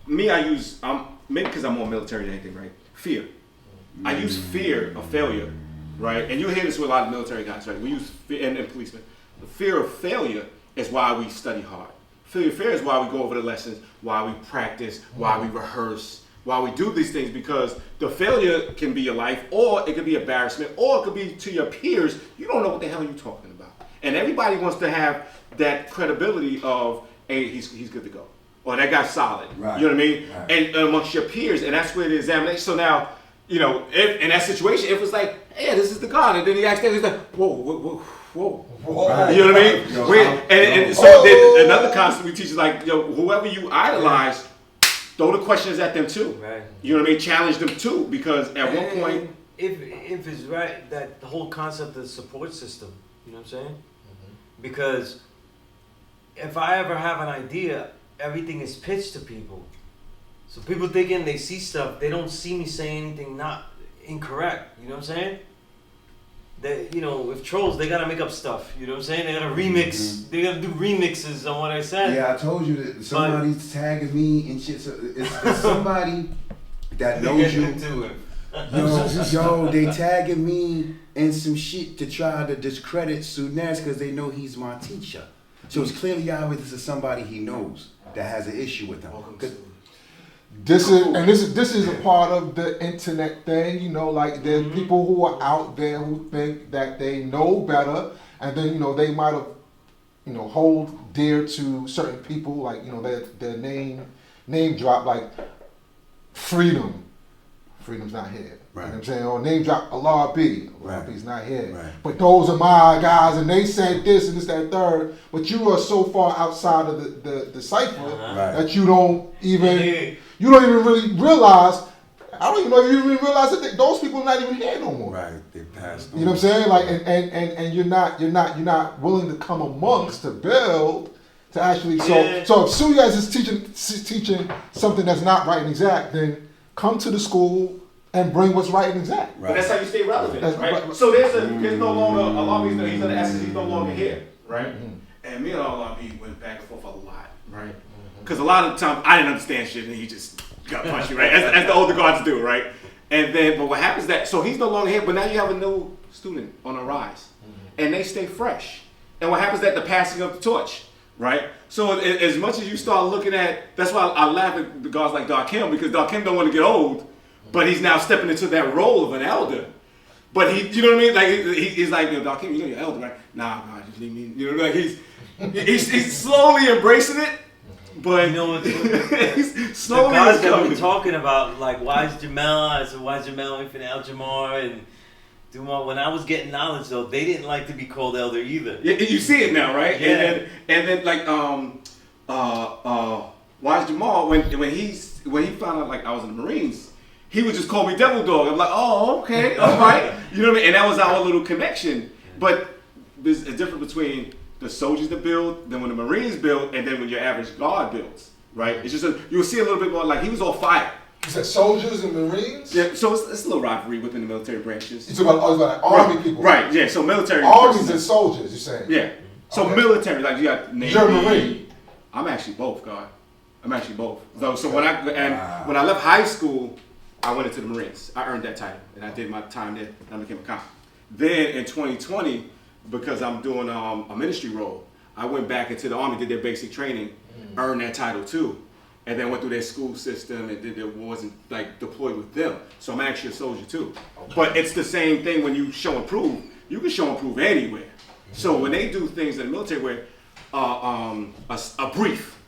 I use maybe because I'm more military than anything, right? Fear. I use fear of failure, right? And you hear this with a lot of military guys, right? We use fear, and policemen. The fear of failure is why we study hard. Fear is why we go over the lessons, why we practice, why we rehearse, why we do these things, because the failure can be your life, or it could be embarrassment, or it could be to your peers. You don't know what the hell you're talking about. And everybody wants to have that credibility of, hey, he's good to go. Or that guy's solid. Right. You know what I mean? Right. And amongst your peers, and that's where the examination. So now, you know, if in that situation, if it's like, hey, this is the God, and then he acts there, he's like, whoa. Right. You know what I mean? Yo, and so then another concept we teach is like, yo, whoever you idolize, throw the questions at them too. Right. You know what I mean? Challenge them too, because at one point, if it's right, that the whole concept of the support system, you know what I'm saying? Mm-hmm. Because if I ever have an idea, everything is pitched to people. So people thinking they see stuff, they don't see me saying anything not incorrect. You know what I'm saying? They, you know, with trolls, they gotta make up stuff. You know what I'm saying? They gotta remix. Mm-hmm. They gotta do remixes on what I said. Yeah, I told you that somebody's tagging me and shit. So it's somebody that knows you. Yo, they tagging me in some shit to try to discredit Sunez because they know he's my teacher. So it's clearly obvious this is somebody he knows that has an issue with him. This is a part of the internet thing, you know, like there's people who are out there who think that they know better, and then, you know, they might have, you know, hold dear to certain people, like, you know, their name drop, like freedom's not here. Right. You know what I'm saying? Or name drop Allah B. Allah B's not here. Right. But those are my guys, and they said this and this, that, third. But you are so far outside of the cipher that you don't even really realize. I don't even know if you even realize that those people are not even here no more. Right, they passed on. You know what I'm saying? Like, and you're not willing to come amongst to build to actually. So if Suyaz is teaching something that's not right and exact, then come to the school and bring what's right and exact. Right. But that's how you stay relevant, right? So there's no longer Allah. He's in the essence. He's no longer here, right? Mm-hmm. And me and Allah went back and forth a lot, right? Because a lot of the time I didn't understand shit, and he just got punched you, right? As the older gods do, right? And then, but what happens that so he's no longer here, but now you have a new student on a rise, and they stay fresh. And what happens that the passing of the torch, right? So as much as you start looking at, that's why I laugh at the gods like Darkim, because Darkim don't want to get old. But he's now stepping into that role of an elder. But he, you know what I mean? Like he's like, yo, Darkim, you know you're elder, right? Nah, just leave me. You know, like he's slowly embracing it. But you know what? he's slowly. The guys that we're talking about, like, why is Jamal? I said, why is Jamal Infant Al Jamar and Dumar? When I was getting knowledge, though, they didn't like to be called elder either. Yeah, you see it now, right? Yeah. And then like why is Jamal when he found out like I was in the Marines. He would just call me Devil Dog. I'm like, oh, okay, all right. You know what I mean? And that was our little connection. But there's a difference between the soldiers that build, then when the Marines build, and then when your average guard builds, right? It's just you'll see a little bit more like he was on fire. You said soldiers and Marines? Yeah, so it's a little rivalry within the military branches. You're talking about army people? Right, yeah, so military. Armies and soldiers, you're saying? Yeah. So military, like you got Navy. You're a Marine? I'm actually both, God. I'm actually both. So when I left high school, I went into the Marines. I earned that title, and I did my time there, and I became a cop. Then in 2020, because I'm doing a ministry role, I went back into the Army, did their basic training, earned that title too, and then went through their school system and did their wars and like deployed with them. So I'm actually a soldier too. Okay. But it's the same thing when you show and prove. You can show and prove anywhere. So when they do things in the military where a brief,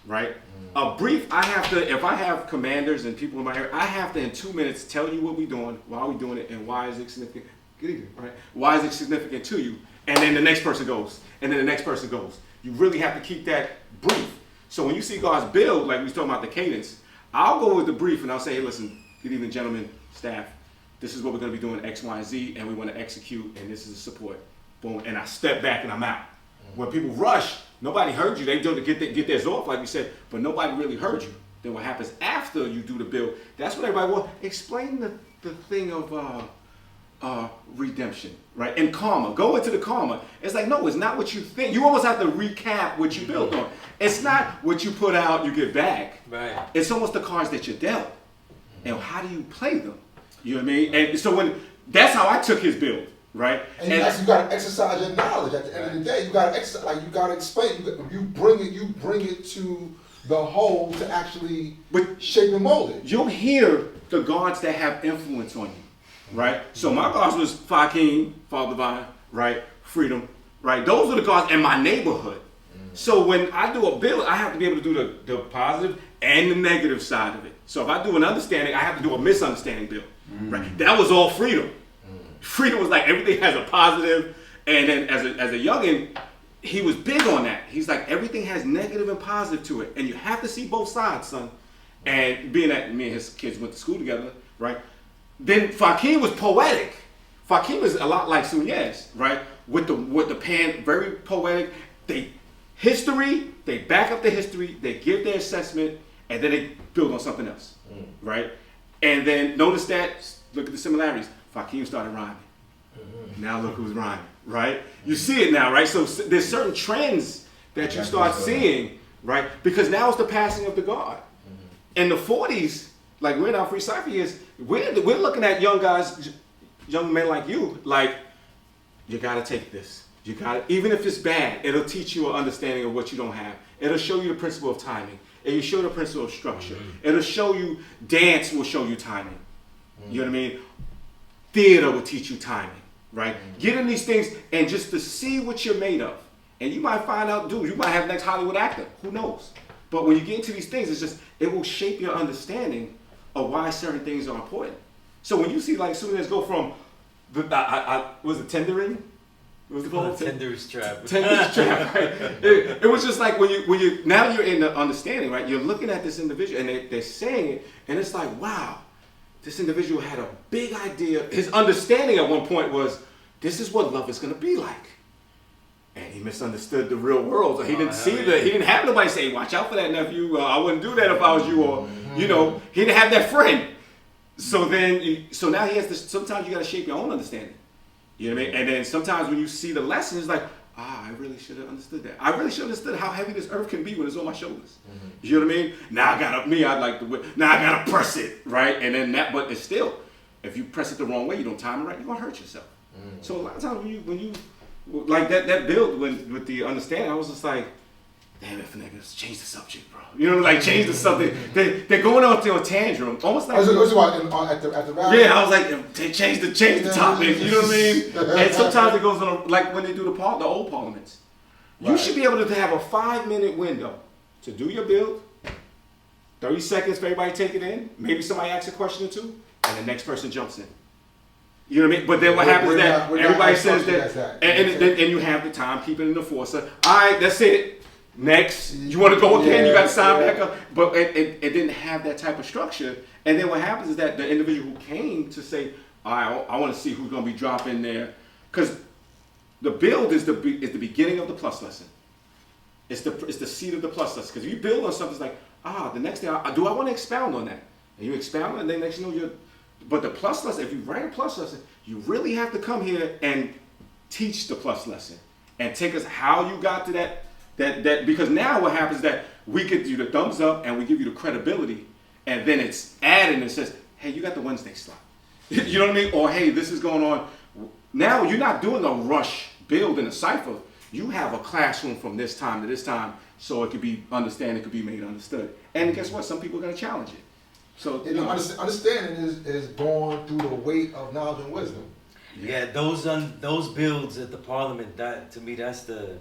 right? A brief, I have to, if I have commanders and people in my area, I have to in 2 minutes tell you what we're doing, why we're doing it, and why is it significant. Get even, right? Why is it significant to you? And then the next person goes, and then the next person goes. You really have to keep that brief. So when you see guys build, like we was talking about the cadence, I'll go with the brief and I'll say, hey, listen, good evening, gentlemen, staff. This is what we're going to be doing, X, Y, and Z, and we want to execute, and this is the support. Boom, and I step back and I'm out. When people rush, nobody heard you. They do to get theirs off, like you said, but nobody really heard you. Then what happens after you do the build? That's what everybody wants. Explain the thing of redemption, right? And karma. Go into the karma. It's like, no, it's not what you think. You almost have to recap what you built on. It's not what you put out, you get back. Right. It's almost the cards that you're dealt. And how do you play them? You know what I mean? And so that's how I took his build, right? And you got to exercise your knowledge. At the end of the day, you got to exercise. Like you got to explain. You bring it to the whole to actually shape and mold it. You'll hear the gods that have influence on you, right? So my gods was Fakim, Father Divine, right? Freedom, right? Those are the gods in my neighborhood. So when I do a build, I have to be able to do the positive and the negative side of it. So if I do an understanding, I have to do a misunderstanding build, right? That was all freedom. Freedom was like everything has a positive, and then as a youngin', he was big on that. He's like everything has negative and positive to it, and you have to see both sides, son. And being that me and his kids went to school together, right? Then Fakim was poetic. Fakim is a lot like Sunyez, right? With the pen, very poetic. They back up the history, they give their assessment, and then they build on something else, right? And then notice that, look at the similarities. Fakim started rhyming. Now look who's rhyming, right? You see it now, right? So there's certain trends that you start seeing, right? Because now it's the passing of the guard. In the 40s, like we're in our free cipher years, we're looking at young guys, young men like you, like, you gotta take this. You got it. Even if it's bad, it'll teach you an understanding of what you don't have. It'll show you the principle of timing. It'll show you the principle of structure. It'll show you, dance will show you timing. You know what I mean? Theater will teach you timing, right? Get in these things and just to see what you're made of. And you might find out, dude, you might have the next Hollywood actor. Who knows? But when you get into these things, it will shape your understanding of why certain things are important. So when you see like students go from, was it tendering? What was it called? Tender's trap. Tender's trap, right? It was just like when you now you're in the understanding, right? You're looking at this individual and they're saying it, and it's like, wow, this individual had a big idea. His understanding at one point was, this is what love is gonna be like. And he misunderstood the real world. So he didn't see that. He didn't have nobody say, watch out for that nephew. I wouldn't do that if I was you. Or, you know, he didn't have that friend. So so now he has to, sometimes you got to shape your own understanding. You know what I mean? And then sometimes when you see the lesson, it's like, I really should have understood that. I really should have understood how heavy this earth can be when it's on my shoulders. You know what I mean? Now I got to press it, right? And then but it's still, if you press it the wrong way, you don't time it right, you're going to hurt yourself. So a lot of times when you like that build with the understanding, I was just like, damn it, niggas, change the subject, bro. You know, like change the subject. They're going out there on tantrum, almost like. At the rally? Yeah, I was like, change the topic. You know what I mean? And sometimes it goes on like when they do the old parliaments. You should be able to have a 5-minute window to do your build. 30 seconds for everybody to take it in. Maybe somebody asks a question or two, and the next person jumps in. You know what I mean? But then what happens is that everybody says that, and you have the timekeeping and the enforcer. All right, that's it. Next, you want to go again? You got to sign back up. But it didn't have that type of structure. And then what happens is that the individual who came to say, all right, I want to see who's going to be dropping there, because the build is the beginning of the plus lesson. It's the seed of the plus lesson. Because if you build on something, it's like, the next thing, do I want to expound on that? And you expound on it, and then next you know but the plus lesson, if you write a plus lesson, you really have to come here and teach the plus lesson and take us how you got to that because now what happens is that we give you the thumbs up and we give you the credibility, and then it's added and says, hey, you got the Wednesday slot. You know what I mean? Or hey, this is going on. Now you're not doing a rush build in a cipher. You have a classroom from this time to this time, so it could be understood, it could be made understood. And guess what? Some people are gonna challenge it. So understanding is born through the weight of knowledge and wisdom. Yeah, those builds at the parliament, that to me that's the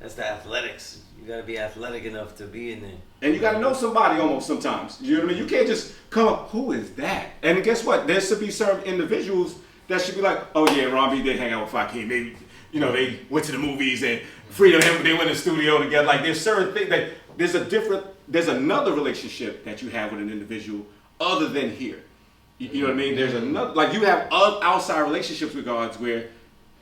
athletics. You gotta be athletic enough to be in there. And you gotta know somebody almost sometimes. You know what I mean? You can't just come up, who is that? And guess what? There should be certain individuals that should be like, oh yeah, Ron B, they hang out with Fakim. They went to the movies and Freedom, they went in the studio together. Like there's certain things that there's another relationship that you have with an individual other than here. You know what I mean? There's another, like you have outside relationships with gods where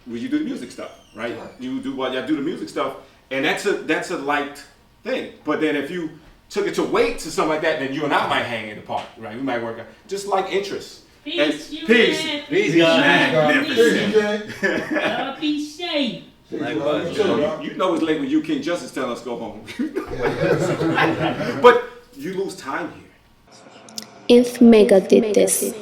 you do the music stuff, right? You do the music stuff, and that's a light thing. But then if you took it to weight to something like that, then you and I might hang in the park, right? We might work out just like interests. Peace, you Peace. man. Peace, God. Magnificent. Y'all be safe. Likewise, You know it's late when you King Justice tell us go home. But you lose time here. If Mega did this.